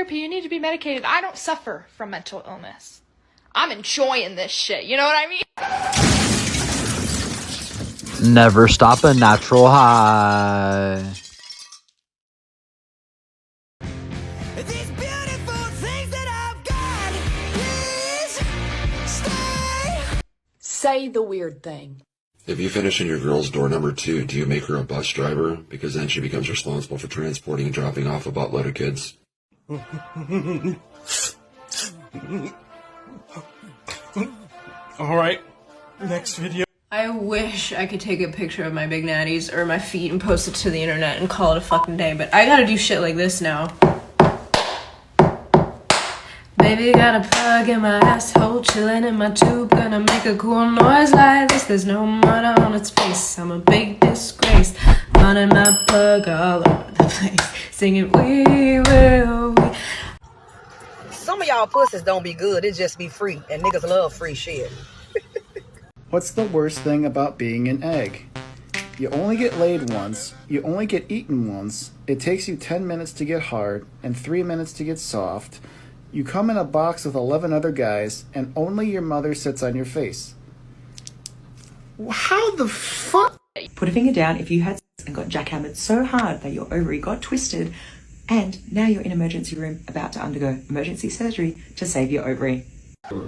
therapy. You need to be medicated. I don't suffer from mental illness. I'm enjoying this shit. You know what I mean? Never stop a natural high. These beautiful things that I've got, please stay. Say the weird thing. If you finish in your girl's door number 2, do you make her a bus driver? Because then she becomes responsible for transporting and dropping off a buttload of kids. Alright, next video. I wish I could take a picture of my big natties or my feet and post it to the internet and call it a fucking day, but I gotta do shit like this now. Baby got a plug in my asshole, chilling in my tube, gonna make a cool noise like this. There's no mud on its face, I'm a big disgrace. Running my plug all over the place, singing we will, we. Some of y'all pussies don't be good, it just be free, and niggas love free shit. What's the worst thing about being an egg? You only get laid once, you only get eaten once, it takes you 10 minutes to get hard, and 3 minutes to get soft. You come in a box with 11 other guys, and only your mother sits on your face. How the fuck? Put a finger down if you had sex and got jackhammered so hard that your ovary got twisted, and now you're in emergency room about to undergo emergency surgery to save your ovary.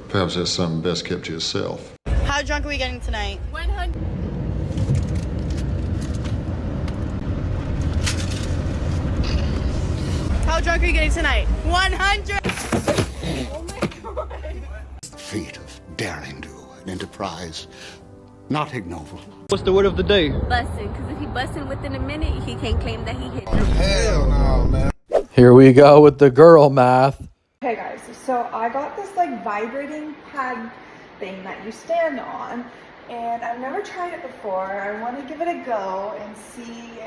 Perhaps that's something best kept to yourself. How drunk are we getting tonight? 100. How drunk are you getting tonight? 100! Oh my god. Feat of daring do an enterprise not ignoble. What's the word of the day? Busting, because if he busting within a minute, he can't claim that he hit. Hell no, man. Here we go with the girl math. Hey guys, so I got this like vibrating pad thing that you stand on, and I've never tried it before. I want to give it a go and see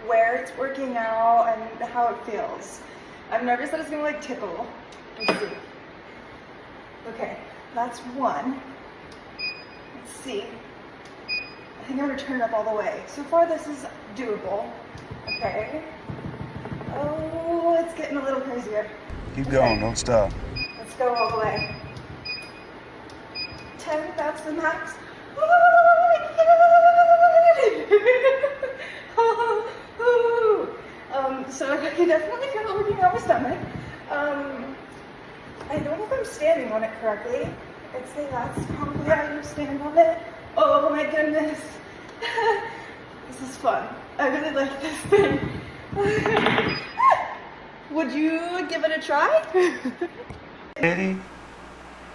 where it's working out and how it feels. I'm nervous that it's gonna like tickle. Let's see. Okay, that's one. Let's see. I think I'm gonna turn it up all the way. So far this is doable. Okay. Oh, it's getting a little crazier. Keep going, don't stop. Let's go all the way. 10, that's the max. Oh my god! So I can definitely feel it working out my stomach. I don't know if I'm standing on it correctly. I'd say that's probably how you stand on it. Oh my goodness. This is fun. I really like this thing. Would you give it a try? Eddie,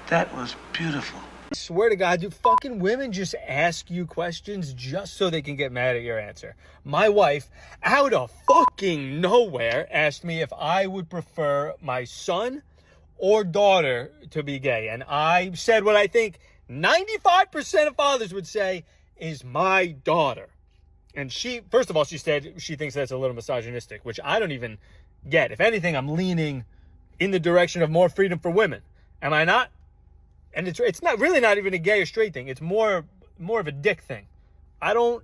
that was beautiful. I swear to God, do fucking women just ask you questions just so they can get mad at your answer? My wife, out of fucking nowhere, asked me if I would prefer my son or daughter to be gay. And I said what I think 95% of fathers would say is my daughter. And she, first of all, she said she thinks that's a little misogynistic, which I don't even get. If anything, I'm leaning in the direction of more freedom for women. Am I not? And it's not really not even a gay or straight thing. It's more of a dick thing. I don't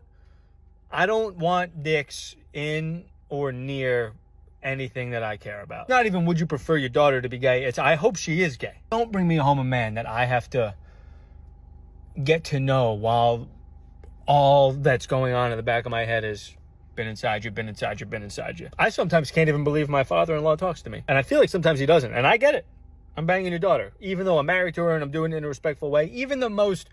want dicks in or near anything that I care about. Not even would you prefer your daughter to be gay. It's I hope she is gay. Don't bring me home a man that I have to get to know while all that's going on in the back of my head is been inside you, been inside you, been inside you. I sometimes can't even believe my father-in-law talks to me. And I feel like sometimes he doesn't. And I get it. I'm banging your daughter. Even though I'm married to her and I'm doing it in a respectful way, even the most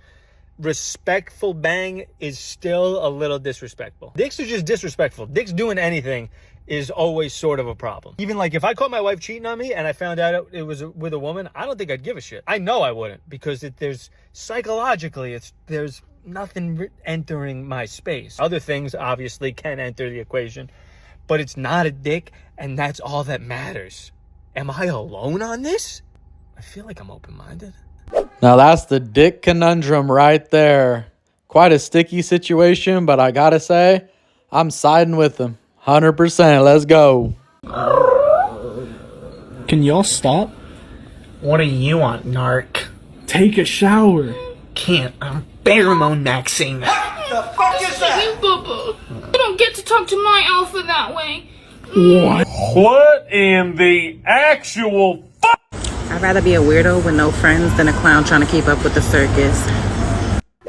respectful bang is still a little disrespectful. Dicks are just disrespectful. Dicks doing anything is always sort of a problem. Even like if I caught my wife cheating on me and I found out it was with a woman, I don't think I'd give a shit. I know I wouldn't, because there's psychologically, there's nothing entering my space. Other things obviously can enter the equation, but it's not a dick, and that's all that matters. Am I alone on this? I feel like I'm open-minded. Now that's the dick conundrum right there. Quite a sticky situation, but I gotta say, I'm siding with him. 100%, let's go. Can y'all stop? What do you want, narc? Take a shower. Can't. I'm pheromone maxing. The fuck is that? You, boo-boo. You don't get to talk to my alpha that way. What in the actual fuck? I'd rather be a weirdo with no friends than a clown trying to keep up with the circus.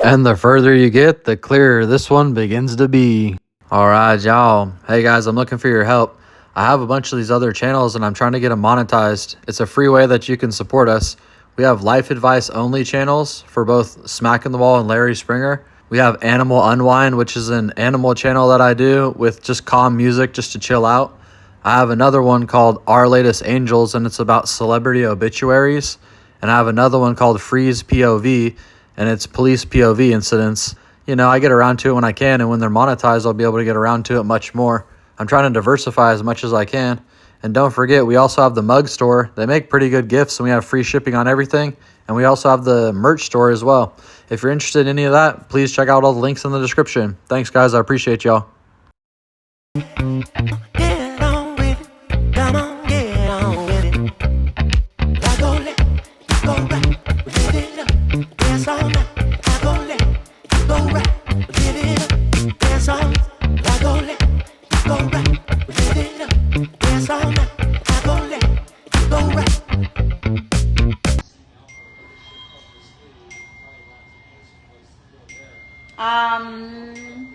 And the further you get, the clearer this one begins to be. Alright, y'all. Hey guys, I'm looking for your help. I have a bunch of these other channels and I'm trying to get them monetized. It's a free way that you can support us. We have life advice only channels for both Smackn The Wall and Larry Springer. We have Animal Unwind, which is an animal channel that I do with just calm music just to chill out. I have another one called Our Latest Angels, and it's about celebrity obituaries. And I have another one called FreezePOV, and it's police POV incidents. You know, I get around to it when I can, and when they're monetized, I'll be able to get around to it much more. I'm trying to diversify as much as I can. And don't forget, we also have the mug store. They make pretty good gifts, and we have free shipping on everything. And we also have the merch store as well. If you're interested in any of that, please check out all the links in the description. Thanks, guys. I appreciate y'all.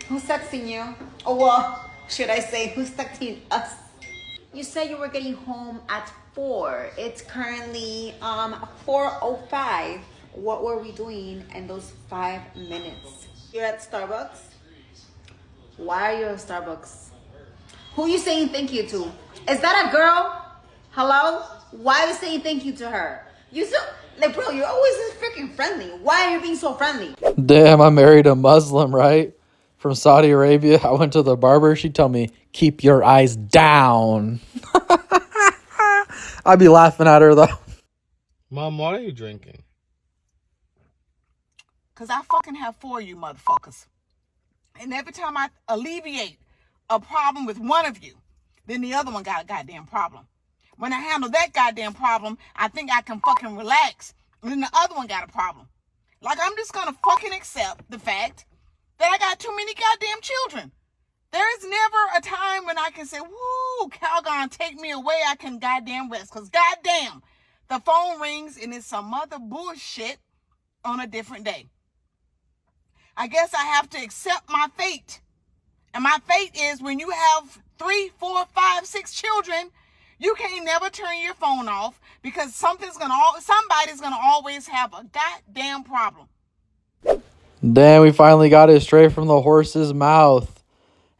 Who's texting you? Or well, should I say, who's texting us? You said you were getting home at 4. It's currently 4:05. What were we doing in those 5 minutes? You're at Starbucks? Why are you at Starbucks? Who are you saying thank you to? Is that a girl? Hello? Why are you saying thank you to her? You so like, bro, you're always this freaking friendly. Why are you being so friendly? Damn, I married a Muslim, right? From Saudi Arabia. I went to the barber. She told me, keep your eyes down. I'd be laughing at her, though. Mom, what are you drinking? Because I fucking have 4 of you motherfuckers. And every time I alleviate a problem with one of you, then the other one got a goddamn problem. When I handle that goddamn problem, I think I can fucking relax. And then the other one got a problem. Like, I'm just gonna fucking accept the fact that I got too many goddamn children. There is never a time when I can say, woo, Calgon, take me away, I can goddamn rest. Because goddamn, the phone rings and it's some other bullshit on a different day. I guess I have to accept my fate. And my fate is when you have 3, 4, 5, 6 children, you can't never turn your phone off because somebody's gonna always have a goddamn problem. Damn, we finally got it straight from the horse's mouth.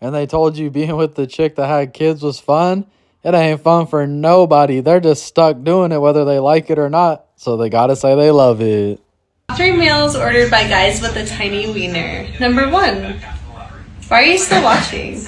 And they told you being with the chick that had kids was fun? It ain't fun for nobody. They're just stuck doing it whether they like it or not. So they gotta say they love it. 3 meals ordered by guys with a tiny wiener. Number 1. Why are you still watching?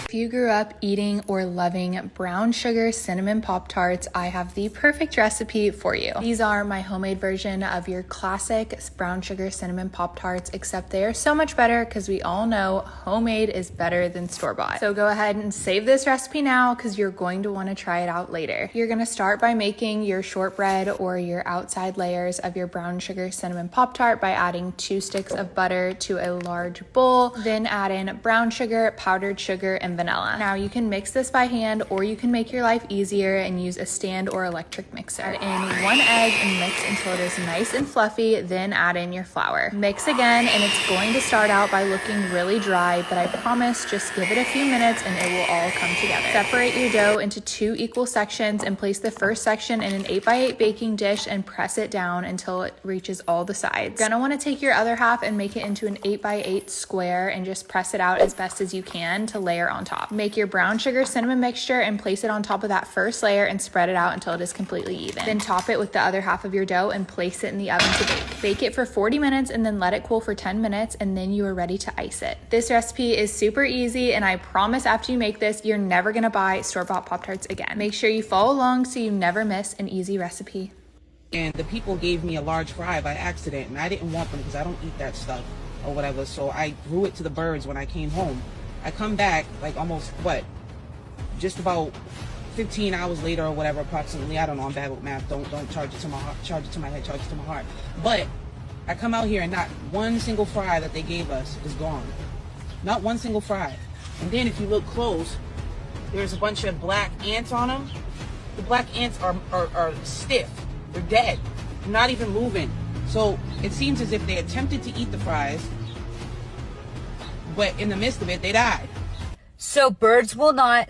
If you grew up eating or loving brown sugar cinnamon Pop-Tarts, I have the perfect recipe for you. These are my homemade version of your classic brown sugar cinnamon Pop-Tarts, except they are so much better because we all know homemade is better than store-bought. So go ahead and save this recipe now because you're going to want to try it out later. You're going to start by making your shortbread or your outside layers of your brown sugar cinnamon Pop-Tart by adding 2 sticks of butter to a large bowl, then add in brown sugar, powdered sugar, and vanilla. Now you can mix this by hand or you can make your life easier and use a stand or electric mixer. Add in 1 egg and mix until it is nice and fluffy, then add in your flour. Mix again and it's going to start out by looking really dry, but I promise just give it a few minutes and it will all come together. Separate your dough into 2 equal sections and place the first section in an 8x8 baking dish and press it down until it reaches all the sides. You're gonna want to take your other half and make it into an 8x8 square and just press it out as best as you can to layer on top. Make your brown sugar cinnamon mixture and place it on top of that first layer and spread it out until it is completely even. Then top it with the other half of your dough and place it in the oven to bake. Bake it for 40 minutes and then let it cool for 10 minutes and then you are ready to ice it. This recipe is super easy and I promise after you make this, you're never gonna buy store-bought Pop-Tarts again. Make sure you follow along so you never miss an easy recipe. And the people gave me a large fry by accident and I didn't want them because I don't eat that stuff or whatever, so I threw it to the birds when I came home. I come back like almost just about 15 hours later or whatever, approximately. I don't know, I'm bad with math. Don't charge it to my heart, charge it to my head, charge it to my heart. But I come out here and not one single fry that they gave us is gone. Not one single fry. And then if you look close, there's a bunch of black ants on them. The black ants are stiff. They're dead. They're not even moving. So it seems as if they attempted to eat the fries, but in the midst of it, they died. So birds will not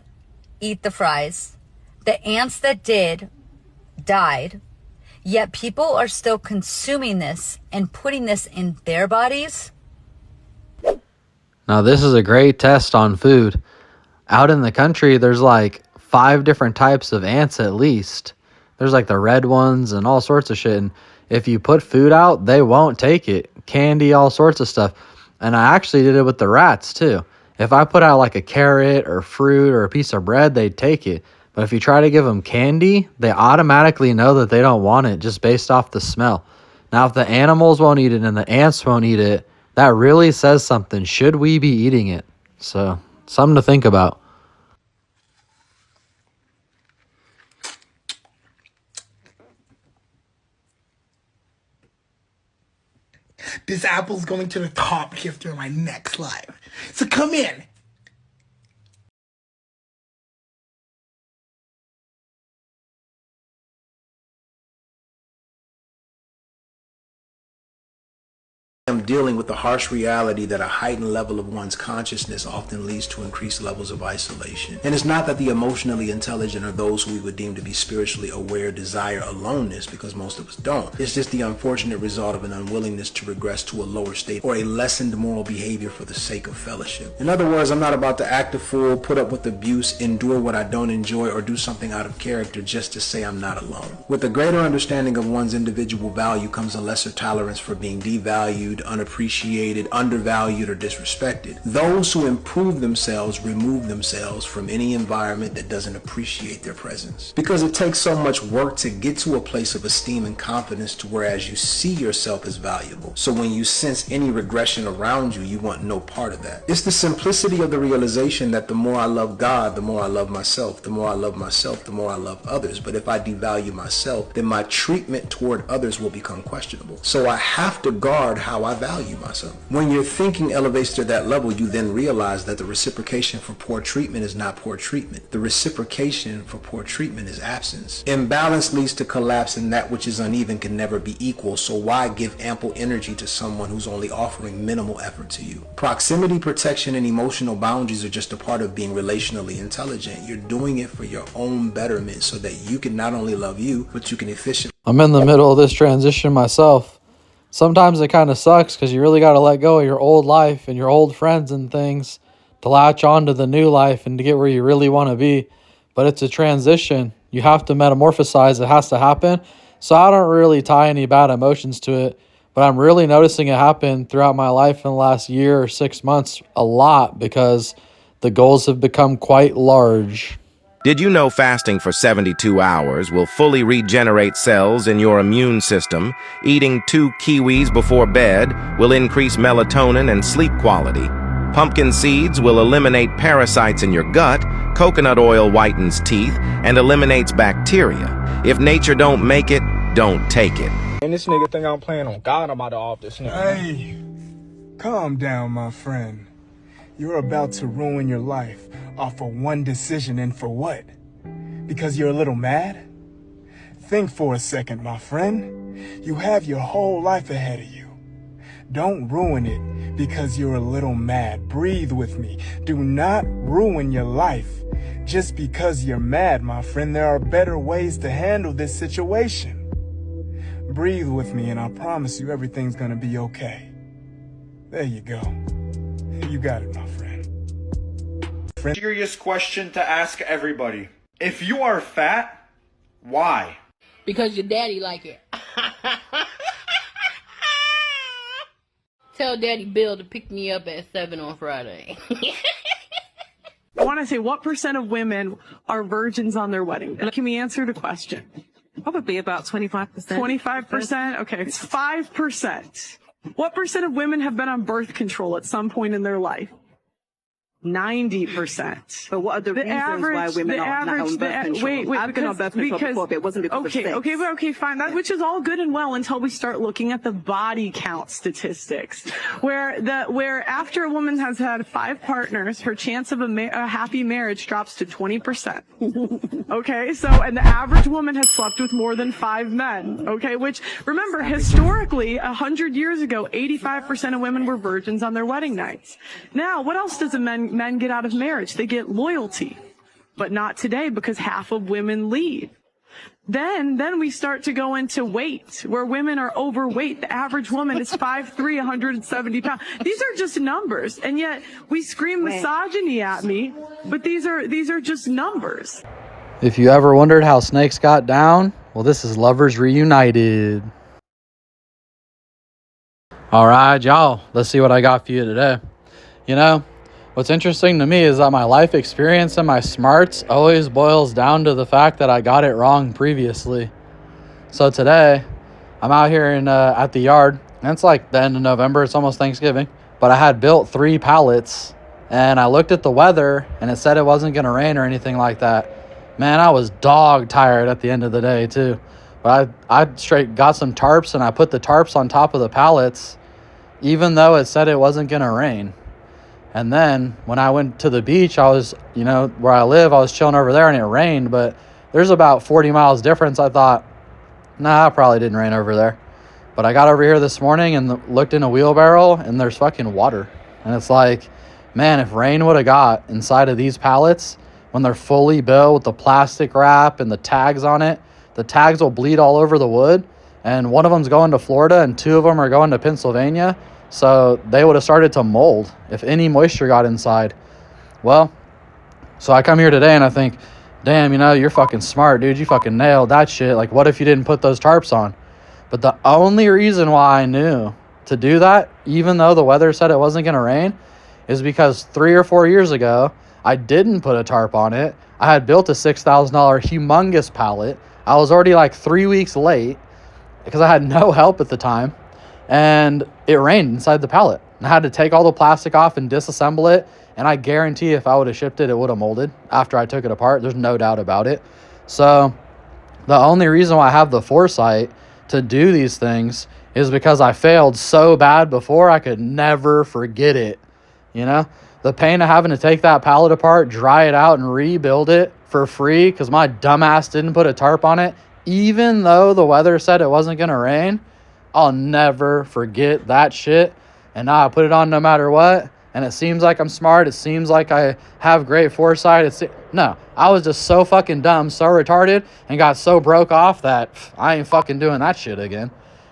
eat the fries. The ants that did died. Yet people are still consuming this and putting this in their bodies. Now this is a great test on food. Out in the country, there's like 5 different types of ants at least. There's like the red ones and all sorts of shit. And if you put food out, they won't take it. Candy, all sorts of stuff. And I actually did it with the rats too. If I put out like a carrot or fruit or a piece of bread, they'd take it. But if you try to give them candy, they automatically know that they don't want it just based off the smell. Now, if the animals won't eat it and the ants won't eat it, that really says something. Should we be eating it? So, something to think about. This apple's going to the top gift during my next live. So come in. I'm dealing with the harsh reality that a heightened level of one's consciousness often leads to increased levels of isolation. And it's not that the emotionally intelligent or those who we would deem to be spiritually aware desire aloneness, because most of us don't. It's just the unfortunate result of an unwillingness to regress to a lower state or a lessened moral behavior for the sake of fellowship. In other words, I'm not about to act a fool, put up with abuse, endure what I don't enjoy, or do something out of character just to say I'm not alone. With a greater understanding of one's individual value comes a lesser tolerance for being devalued, unappreciated, undervalued, or disrespected. Those who improve themselves remove themselves from any environment that doesn't appreciate their presence. Because it takes so much work to get to a place of esteem and confidence to whereas you see yourself as valuable. So when you sense any regression around you, you want no part of that. It's the simplicity of the realization that the more I love God, the more I love myself. The more I love myself, the more I love others. But if I devalue myself, then my treatment toward others will become questionable. So I have to guard how I value myself. When your thinking elevates to that level, you then realize that the reciprocation for poor treatment is not poor treatment. The reciprocation for poor treatment is absence. Imbalance leads to collapse, and that which is uneven can never be equal. So why give ample energy to someone who's only offering minimal effort to you? Proximity, protection, and emotional boundaries are just a part of being relationally intelligent. You're doing it for your own betterment so that you can not only love you, but you can efficiently. I'm in the middle of this transition myself. Sometimes it kind of sucks because you really got to let go of your old life and your old friends and things to latch on to the new life and to get where you really want to be. But it's a transition. You have to metamorphosize. It has to happen. So I don't really tie any bad emotions to it. But I'm really noticing it happen throughout my life in the last year or 6 months a lot because the goals have become quite large. Did you know fasting for 72 hours will fully regenerate cells in your immune system? Eating 2 kiwis before bed will increase melatonin and sleep quality. Pumpkin seeds will eliminate parasites in your gut. Coconut oil whitens teeth and eliminates bacteria. If nature don't make it, don't take it. And this nigga think I'm playing on God. I'm about to off this nigga. Hey, calm down, my friend. You're about to ruin your life off of one decision, and for what? Because you're a little mad? Think for a second, my friend. You have your whole life ahead of you. Don't ruin it because you're a little mad. Breathe with me. Do not ruin your life just because you're mad, my friend. There are better ways to handle this situation. Breathe with me and I promise you everything's gonna be okay. There you go. You got it, my friend. Serious question to ask everybody. If you are fat, why? Because your daddy like it. Tell Daddy Bill to pick me up at 7 on Friday. I want to say, what % of women are virgins on their wedding day? Can we answer the question? Probably about 25%. 25%? Okay, it's 5%. What % of women have been on birth control at some point in their life? 90%. But what are the reasons why women are not on birth control? Wait, I've been on birth control before, but it wasn't because of sex. Okay, fine. That, which is all good and well until we start looking at the body count statistics, where after a woman has had 5 partners, her chance of a happy marriage drops to 20%. Okay, so, and the average woman has slept with more than 5 men. Okay, which, remember, historically, 100 years ago, 85% of women were virgins on their wedding nights. Now, what else does men get out of marriage? They get loyalty, but not today because half of women leave. Then we start to go into weight, where women are overweight. The average woman is 5'3", 170 pounds. These are just numbers, and yet we scream misogyny at me, but these are just numbers. If you ever wondered how snakes got down, well, this is Lovers Reunited. All right, y'all, let's see what I got for you today. You know, what's interesting to me is that my life experience and my smarts always boils down to the fact that I got it wrong previously. So today, I'm out here at the yard, and it's like the end of November, it's almost Thanksgiving, but I had built 3 pallets, and I looked at the weather, and it said it wasn't going to rain or anything like that. Man, I was dog tired at the end of the day, too. But I straight got some tarps, and I put the tarps on top of the pallets, even though it said it wasn't going to rain. And then when I went to the beach, I was, you know, where I live, I was chilling over there and it rained, but there's about 40 miles difference. I thought, nah, it probably didn't rain over there. But I got over here this morning and looked in a wheelbarrow and there's fucking water. And it's like, man, if rain would have got inside of these pallets when they're fully built with the plastic wrap and the tags on it, the tags will bleed all over the wood. And one of them's going to Florida and 2 of them are going to Pennsylvania. So they would have started to mold if any moisture got inside. Well, so I come here today and I think, damn, you know, you're fucking smart, dude. You fucking nailed that shit. Like, what if you didn't put those tarps on? But the only reason why I knew to do that, even though the weather said it wasn't going to rain, is because 3 or 4 years ago, I didn't put a tarp on it. I had built a $6,000 humongous pallet. I was already like 3 weeks late because I had no help at the time. And it rained inside the pallet. And I had to take all the plastic off and disassemble it. And I guarantee if I would have shipped it, it would have molded after I took it apart. There's no doubt about it. So the only reason why I have the foresight to do these things is because I failed so bad before I could never forget it. You know, the pain of having to take that pallet apart, dry it out, and rebuild it for free because my dumbass didn't put a tarp on it, even though the weather said it wasn't going to rain. I'll never forget that shit. And now I put it on no matter what. And it seems like I'm smart. It seems like I have great foresight. No, I was just so fucking dumb, so retarded, and got so broke off that I ain't fucking doing that shit again.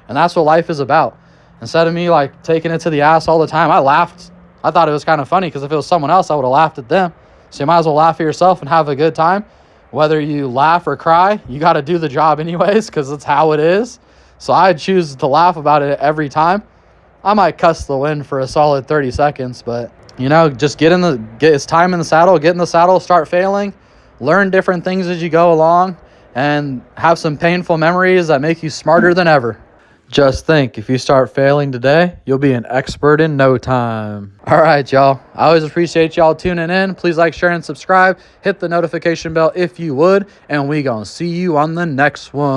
And that's what life is about. Instead of me like taking it to the ass all the time, I laughed. I thought it was kind of funny because if it was someone else, I would have laughed at them. So you might as well laugh at yourself and have a good time. Whether you laugh or cry, you got to do the job anyways because that's how it is. So I choose to laugh about it every time. I might cuss the wind for a solid 30 seconds, but, you know, just get it's time in the saddle, get in the saddle, start failing, learn different things as you go along, and have some painful memories that make you smarter than ever. Just think, if you start failing today, you'll be an expert in no time. All right, y'all. I always appreciate y'all tuning in. Please like, share, and subscribe. Hit the notification bell if you would, and we gonna see you on the next one.